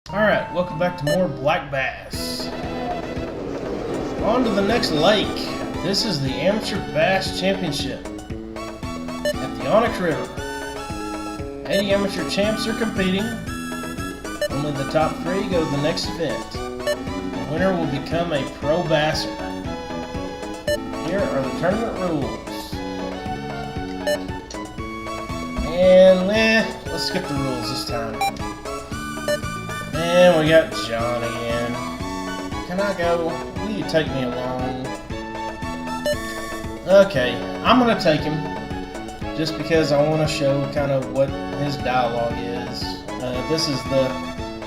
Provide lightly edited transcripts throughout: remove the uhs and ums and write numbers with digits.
Alright, welcome back to more black bass. On to the next lake. This is the Amateur Bass Championship at the Onyx River. 80 amateur champs are competing. Only the top 3 go to the next event. The winner will become a pro basser. Here are the tournament rules. And let's skip the rules this time. And we got John again. Can I go? Will you take me along? Okay, I'm going to take him. Just because I want to show kind of what his dialogue is. This is the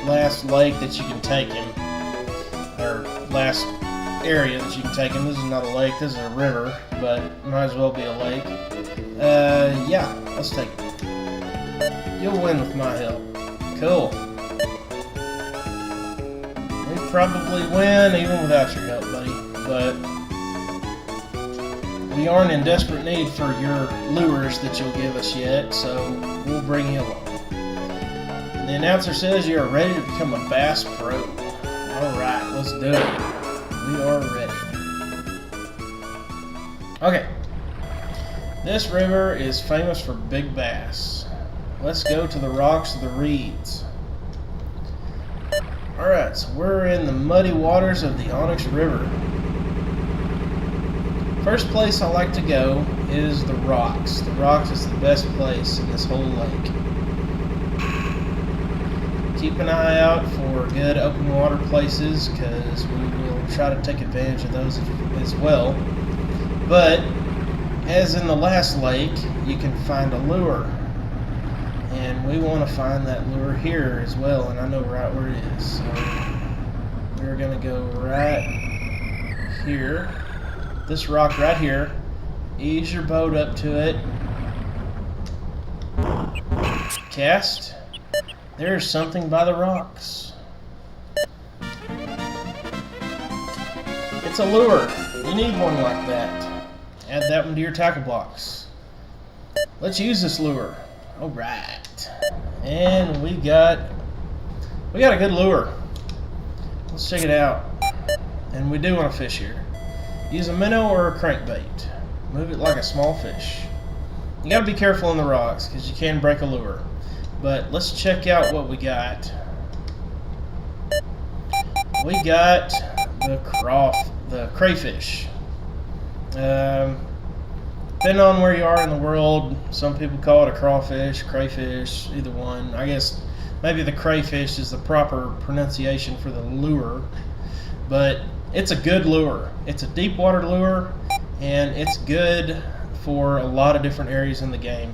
last lake that you can take him. Or last area that you can take him. This is not a lake, this is a river. But it might as well be a lake. Yeah, let's take him. You'll win with my help. Cool. We'd probably win even without your help, buddy. But we aren't in desperate need for your lures that you'll give us yet, so we'll bring you along. And the announcer says you are ready to become a bass pro. Alright, let's do it. We are ready. Okay. This river is famous for big bass. Let's go to the rocks of the reeds. Alright, so we're in the muddy waters of the Onyx River. First place I like to go is the rocks. The rocks is the best place in this whole lake. Keep an eye out for good open water places because we will try to take advantage of those as well. But as in the last lake, you can find a lure. And we want to find that lure here as well, and I know right where it is. So we're going to go right here. This rock right here. Ease your boat up to it. Cast. There's something by the rocks. It's a lure. You need one like that. Add that one to your tackle box. Let's use this lure. Alright. And we got a good lure. Let's check it out. And we do want to fish here. Use a minnow or a crankbait. Move it like a small fish. You gotta be careful on the rocks because you can break a lure. But let's check out what we got. We got the crayfish. Depending on where you are in the world, some people call it a crawfish, crayfish, either one. I guess maybe the crayfish is the proper pronunciation for the lure. But it's a good lure. It's a deep water lure, and it's good for a lot of different areas in the game.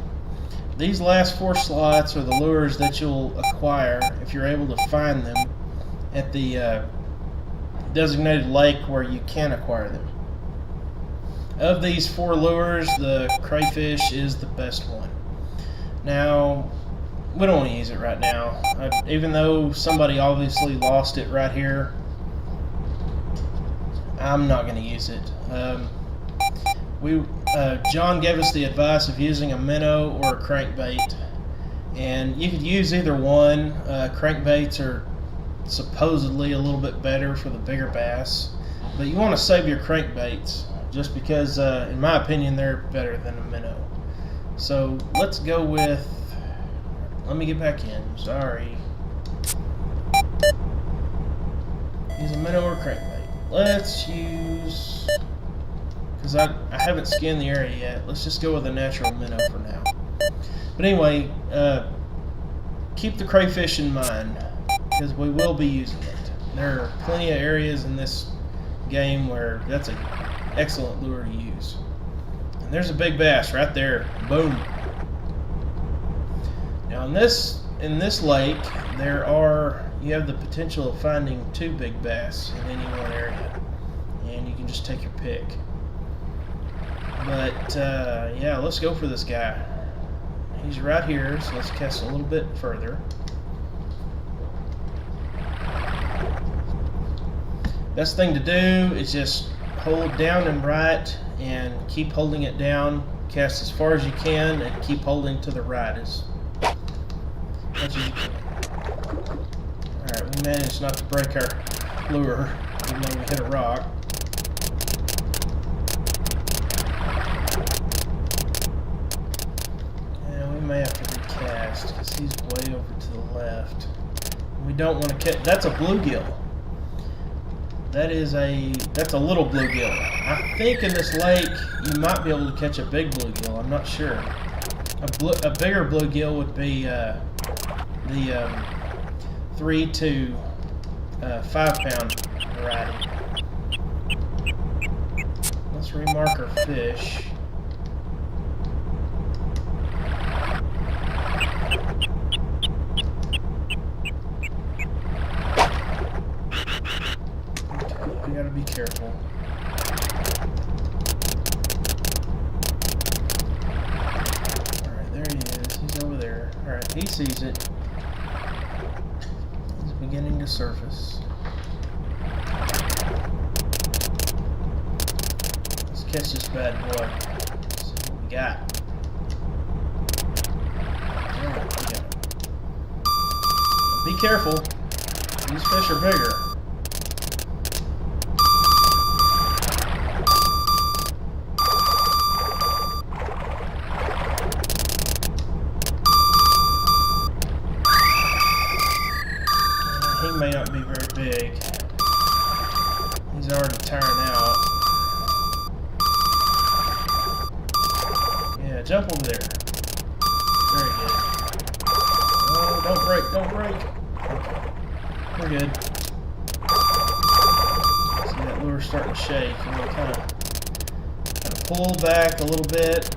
These last 4 slots are the lures that you'll acquire if you're able to find them at the designated lake where you can acquire them. Of these 4 lures, the crayfish is the best one. Now, we don't want to use it right now. Even though somebody obviously lost it right here, I'm not going to use it. John gave us the advice of using a minnow or a crankbait, and you could use either one. Crankbaits are supposedly a little bit better for the bigger bass, but you want to save your crankbaits just because, in my opinion, they're better than a minnow. So let's go with. Let me get back in. Sorry. Use a minnow or crankbait. Let's use, because I haven't skinned the area yet, let's just go with a natural minnow for now. But anyway, keep the crayfish in mind, because we will be using it. There are plenty of areas in this game where that's an excellent lure to use. And there's a big bass right there. Boom. Now in this lake, you have the potential of finding 2 big bass in any one area, and you can just take your pick. But yeah, let's go for this guy. He's right here, so let's cast a little bit further. Best thing to do is just hold down and right and keep holding it down. Cast as far as you can and keep holding to the right as much as you can. Alright, We managed not to break our lure, even though we hit a rock. Yeah, we may have to recast because he's way over to the left. We don't want to catch. That's a bluegill. That's a little bluegill. I think in this lake you might be able to catch a big bluegill. I'm not sure. A bigger bluegill would be the 3 to 5 pound variety. Let's remark our fish. We gotta be careful. Alright, there he is. He's over there. Alright, he sees it. He's beginning to surface. Let's catch this bad boy. See what we got. Alright, we got him. Be careful. These fish are bigger. He may not be very big. He's already tiring out. Yeah, jump over there. Very good. Oh, don't break, don't break. Okay, we're good. See that lure starting to shake. I'm going to kind of pull back a little bit.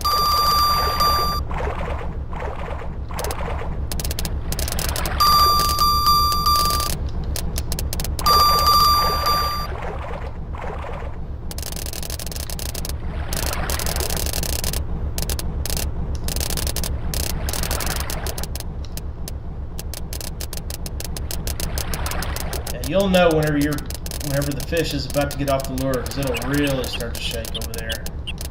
You'll know whenever the fish is about to get off the lure, because it'll really start to shake over there.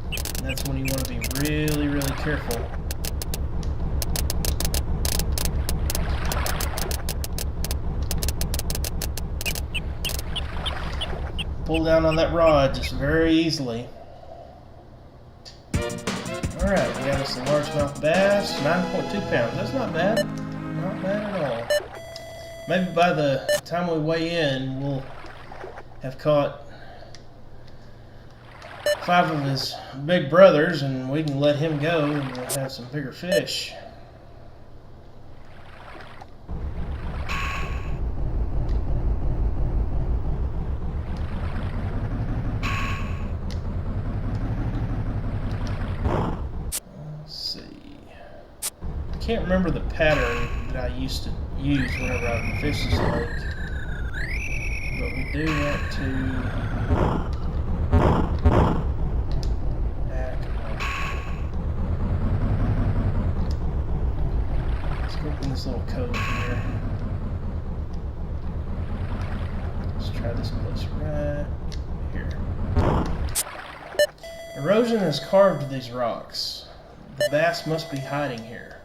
And that's when you want to be really, really careful. Pull down on that rod just very easily. Alright, we got us a largemouth bass, 9.2 pounds. That's not bad. Not bad at all. Maybe by the time we weigh in, we'll have caught 5 of his big brothers, and we can let him go, and we'll have some bigger fish. Let's see. I can't remember the pattern that I used to use whenever I would fish this lake, but we do want to let's open this little cove here. Let's try this place right here. Erosion has carved these rocks. The bass must be hiding here.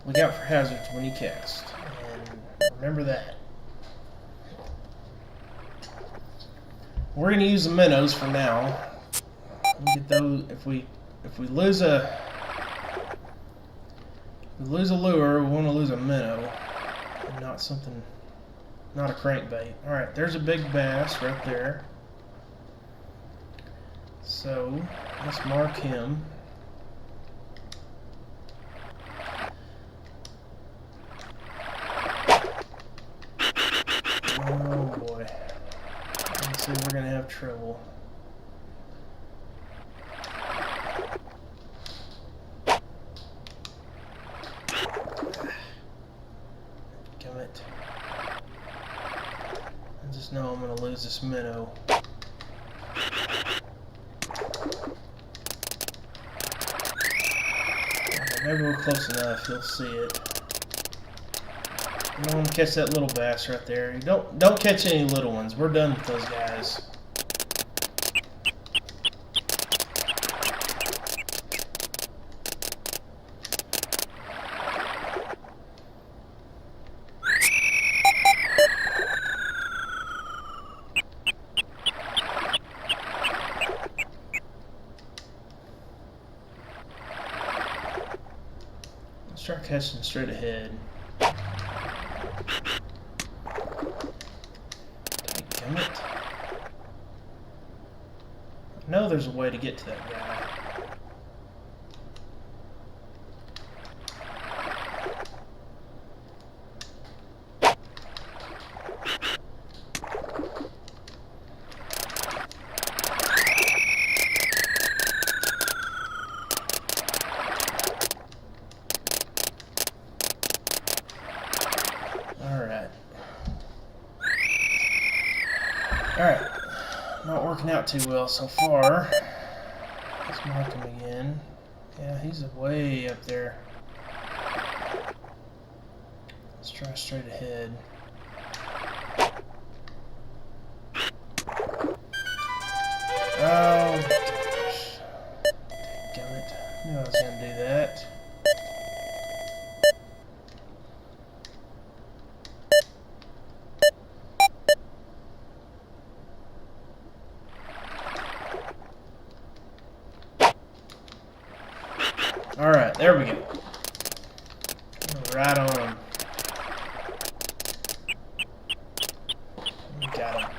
Look out for hazards when you cast. Remember that. We're going to use the minnows for now. We'll get those. If we lose a lure, we want to lose a minnow, and not a crankbait. All right, there's a big bass right there. So let's mark him. Oh boy. Let's see, we're going to have trouble. Damn it. I just know I'm going to lose this minnow. Okay, maybe we're close enough. You'll see it. You don't want to catch that little bass right there. You don't catch any little ones. We're done with those guys. Let's try casting straight ahead. Damn it. I know there's a way to get to that guy. Alright, not working out too well so far. Let's mark him again. Yeah, he's way up there. Let's try straight ahead. Oh, gosh. Damn it. I knew I was going to do that. Alright, there we go. Right on him. Got him.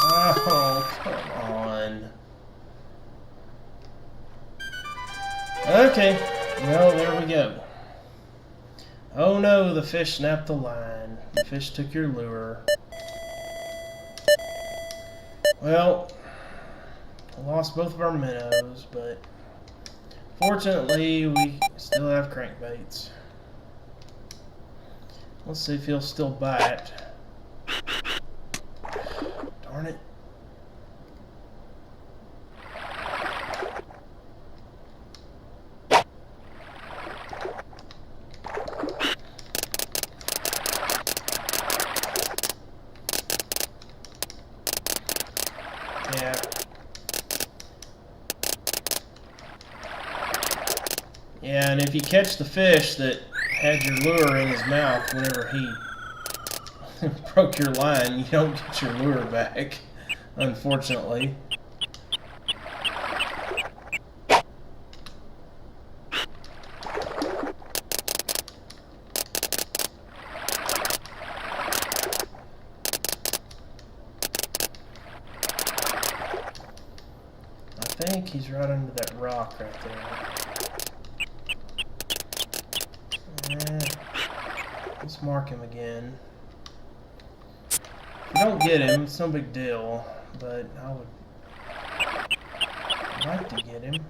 Oh, come on. Okay, well, there we go. Oh no, the fish snapped the line. The fish took your lure. Well, we lost both of our minnows, but fortunately we still have crankbaits. Let's see if he'll still bite. Darn it. Yeah. Yeah, and if you catch the fish that had your lure in his mouth whenever he broke your line, you don't get your lure back, unfortunately. I think he's right under that rock right there. Let's mark him again. If you don't get him, it's no big deal, but I would like to get him.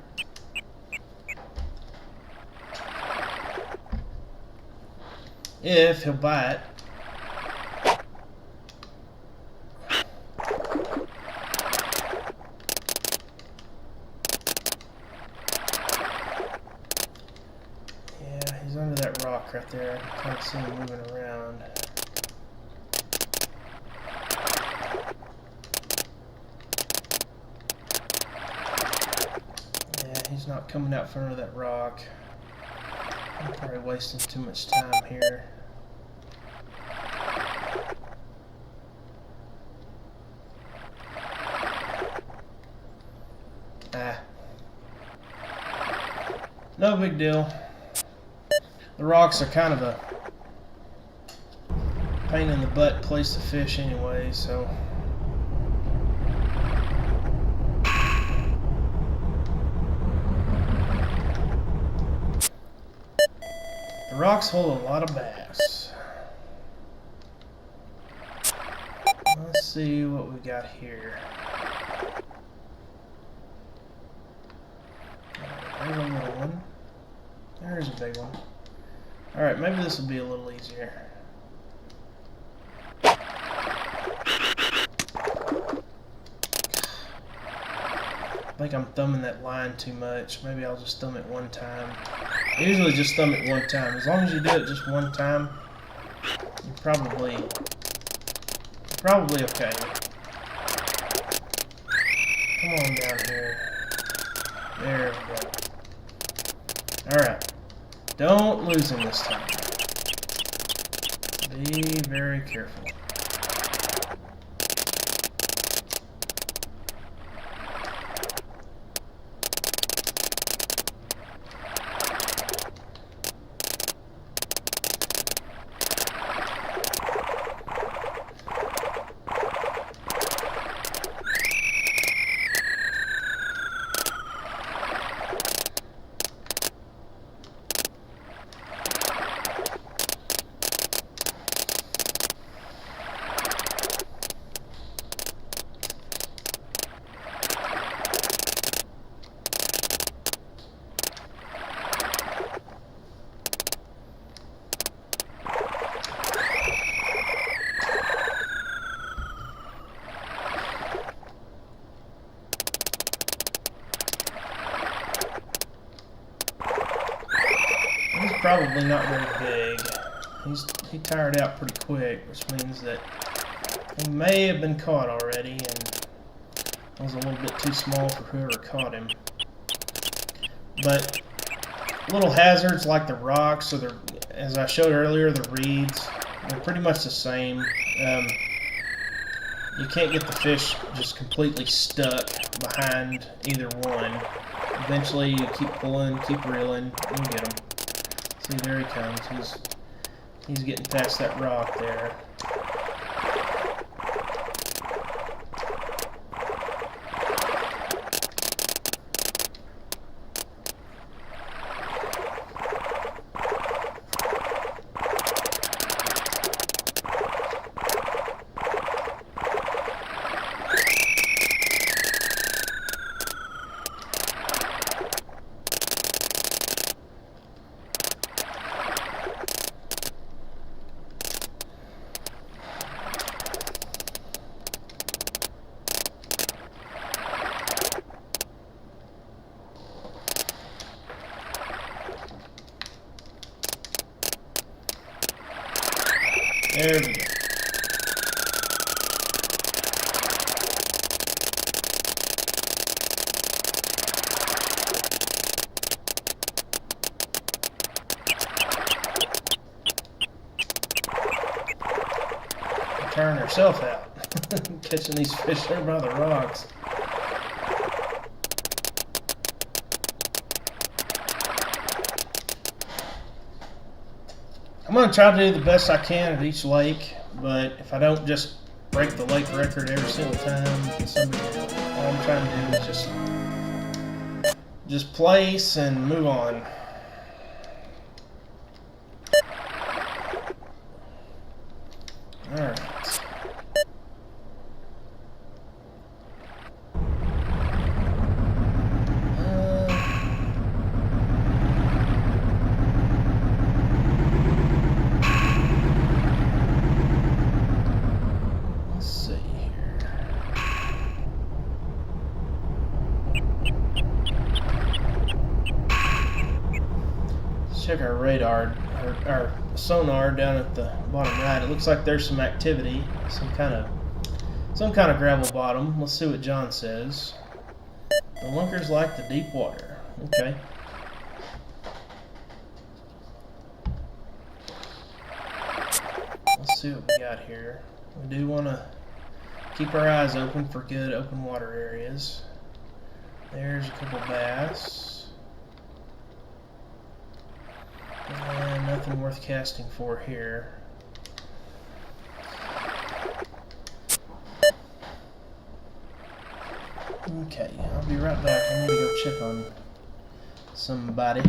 If he'll bite. He's under that rock right there. I can't see him moving around. Yeah, he's not coming out from under that rock. I'm probably wasting too much time here. No big deal. The rocks are kind of a pain in the butt place to fish anyway, so. The rocks hold a lot of bass. Let's see what we got here. There's a little one. There's a big one. Alright, maybe this will be a little easier. I think I'm thumbing that line too much. Maybe I'll just thumb it one time. I usually just thumb it one time. As long as you do it just one time, you're probably okay. Come on down here. There we go. Alright. Don't lose him this time. Be very careful. probably not very big. He tired out pretty quick, which means that he may have been caught already, and was a little bit too small for whoever caught him. But little hazards like the rocks, or as I showed earlier, the reeds, they're pretty much the same. You can't get the fish just completely stuck behind either one. Eventually, you keep pulling, keep reeling, and you get him. See, there he comes. He's getting past that rock there. There we go. Turn herself out. Catching these fish there by the rocks. I'm going to try to do the best I can at each lake, but if I don't just break the lake record every single time, somebody else. All I'm trying to do is just place and move on. Alright. Check our radar, our sonar down at the bottom right. It looks like there's some activity, some kind of gravel bottom. Let's see what John says. The lunkers like the deep water. Okay. Let's see what we got here. We do want to keep our eyes open for good open water areas. There's a couple bass. And nothing worth casting for here. Okay, I'll be right back. I need to go check on somebody.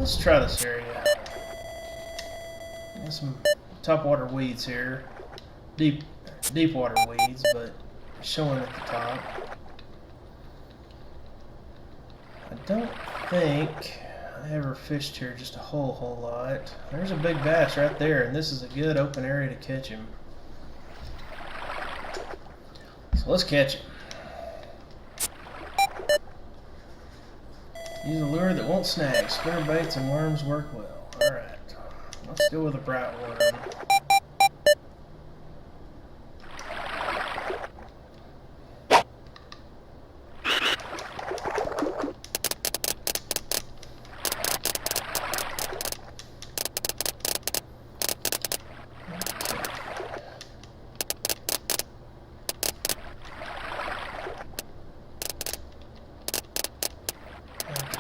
Let's try this area. Got some topwater weeds here. Deep water weeds, but showing at the top. I don't think I ever fished here just a whole lot. There's a big bass right there, and this is a good open area to catch him. So let's catch him. Use a lure that won't snag. Spinner baits and worms work well. Alright, let's go with a bright worm.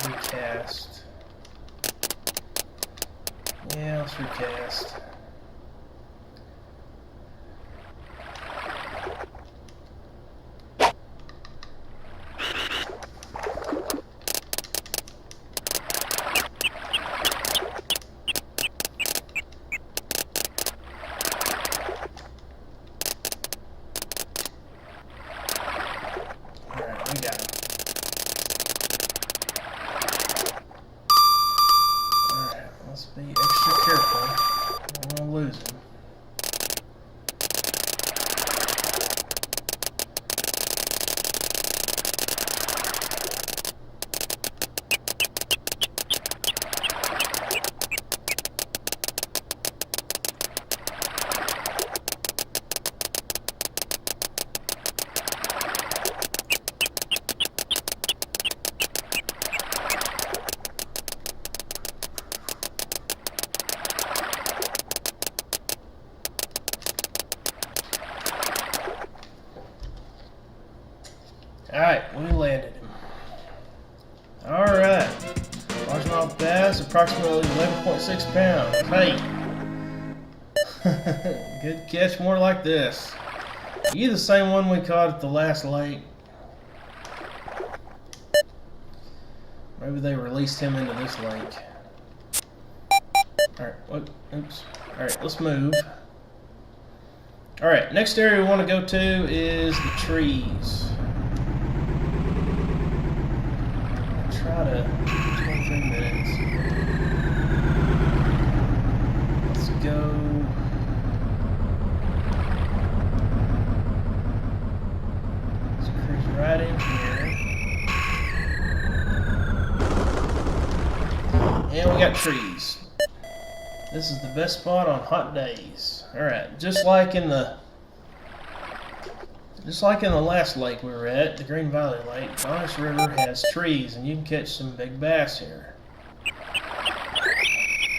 Recast. Yeah, let's recast. Alright, we got him. Let's be extra careful. I don't want to lose him. Alright, we landed him. Alright. Largemouth bass, approximately 11.6 pounds. Hey! Good catch, more like this. You the same one we caught at the last lake? Maybe they released him into this lake. Alright, oops. Alright, let's move. Alright, next area we want to go to is the trees. Try to 23 minutes. Let's go. Let's cruise right in here. And we got trees. This is the best spot on hot days. Alright, just like in the last lake we were at, the Green Valley Lake, Bonus River has trees, and you can catch some big bass here.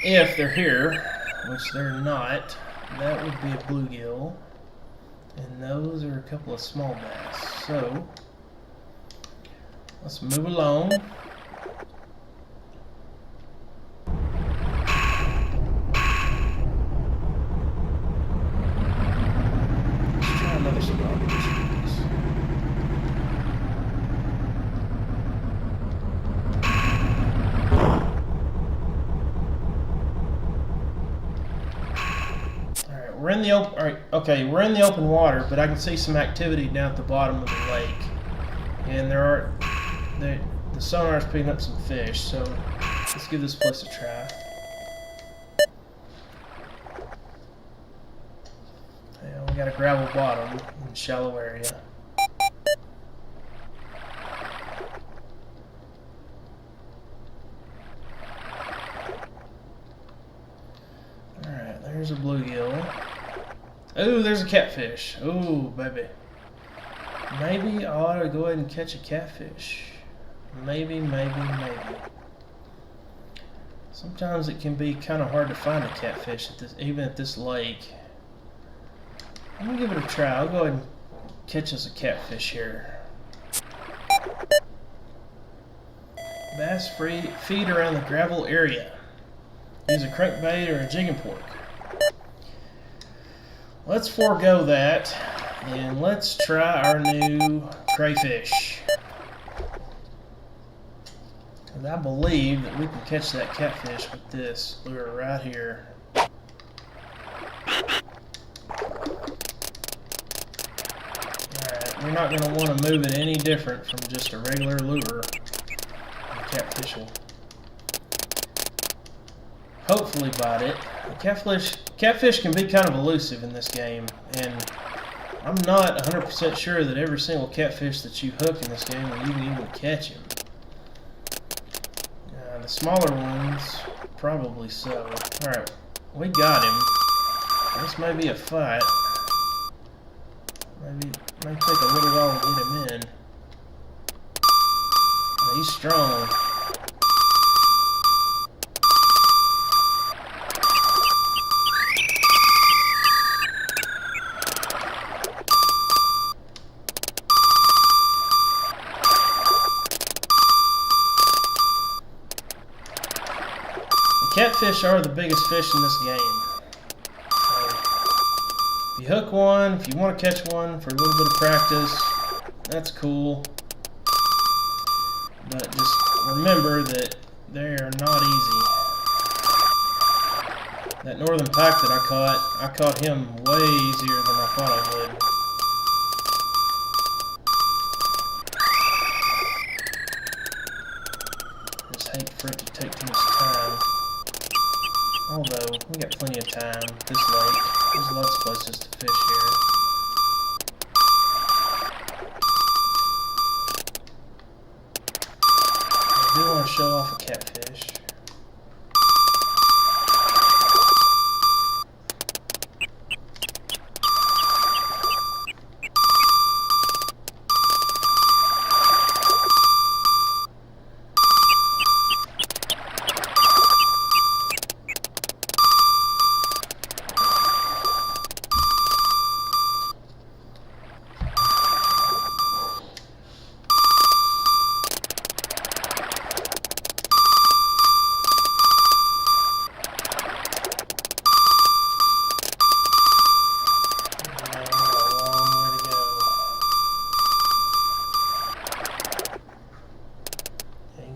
If they're here, which they're not, that would be a bluegill, and those are a couple of small bass. So, let's move along. Let's try another spot. We're in the open. All right, okay, we're in the open water, but I can see some activity down at the bottom of the lake, and the sonar's picking up some fish. So let's give this place a try. Yeah, we got a gravel bottom in a shallow area. All right, there's a bluegill. Oh, there's a catfish. Oh, baby. Maybe I ought to go ahead and catch a catfish. Maybe. Sometimes it can be kind of hard to find a catfish even at this lake. I'm gonna give it a try. I'll go ahead and catch us a catfish here. Bass feed around the gravel area. Use a crankbait or a jigging pork. Let's forego that, and let's try our new crayfish. And I believe that we can catch that catfish with this lure right here. Alright, you're not going to want to move it any different from just a regular lure. Catfish will hopefully bite it. Catfish can be kind of elusive in this game, and I'm not 100% sure that every single catfish that you hook in this game that you can even catch him. The smaller ones, probably so. Alright, we got him. This may be a fight. Maybe it may take a little while to get him in. But he's strong. Catfish are the biggest fish in this game. So if you hook one, if you want to catch one for a little bit of practice, that's cool. But just remember that they are not easy. That northern pike that I caught him way easier than I thought I would. I just hate for it to take too much time. Although, we got plenty of time this lake. There's lots of places to fish here. I do want to show off a catfish.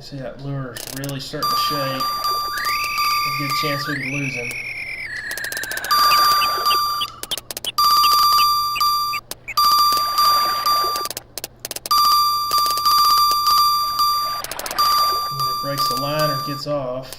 See, that lure is really starting to shake. A good chance we could lose him. When it breaks the line or gets off.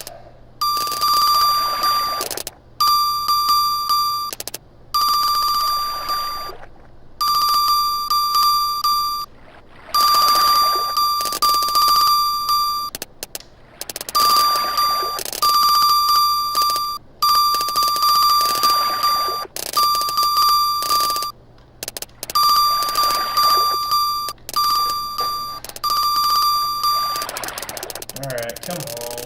Alright, come on.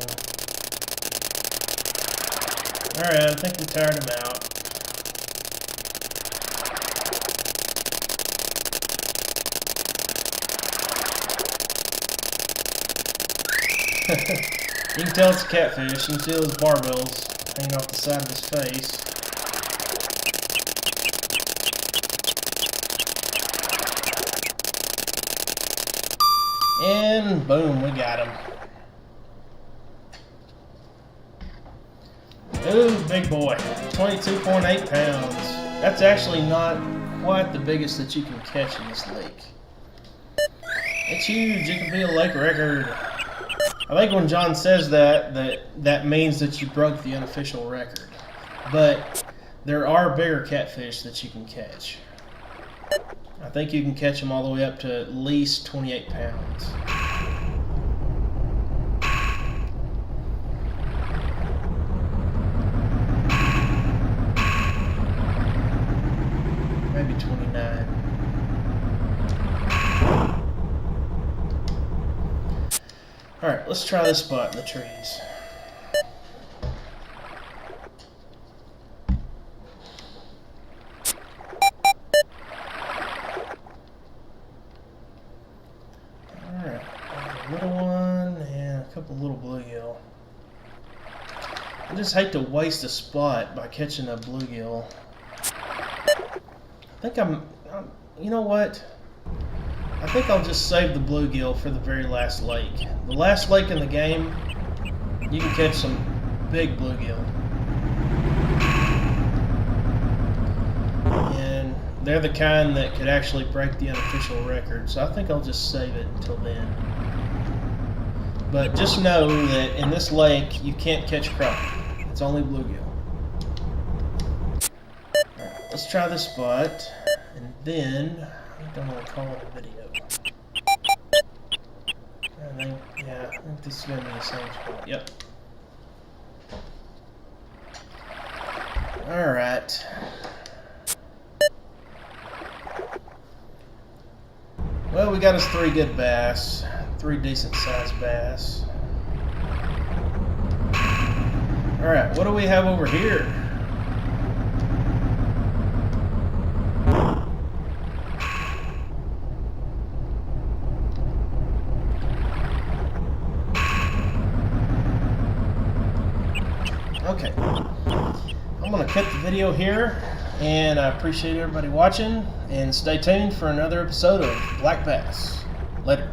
Alright, I think we tired him out. You can tell it's a catfish. You can see those barbells hanging off the side of his face. And boom, we got him. Ooh, big boy. 22.8 pounds. That's actually not quite the biggest that you can catch in this lake. It's huge. It could be a lake record. I think when John says that means that you broke the unofficial record. But there are bigger catfish that you can catch. I think you can catch them all the way up to at least 28 pounds. Maybe 29. Alright, let's try this spot in the trees. Alright, a little one and a couple little bluegill. I just hate to waste a spot by catching a bluegill. I think you know what? I think I'll just save the bluegill for the very last lake. The last lake in the game, you can catch some big bluegill. And they're the kind that could actually break the unofficial record, so I think I'll just save it until then. But just know that in this lake, you can't catch crappie. It's only bluegill. Alright, let's try this spot, and then I don't want to call it a video. I think this is going to be the same spot. Yep. Alright. Well, we got us 3 good bass. 3 decent sized bass. Alright, what do we have over here? Okay, I'm going to cut the video here, and I appreciate everybody watching, and stay tuned for another episode of Black Bass. Later.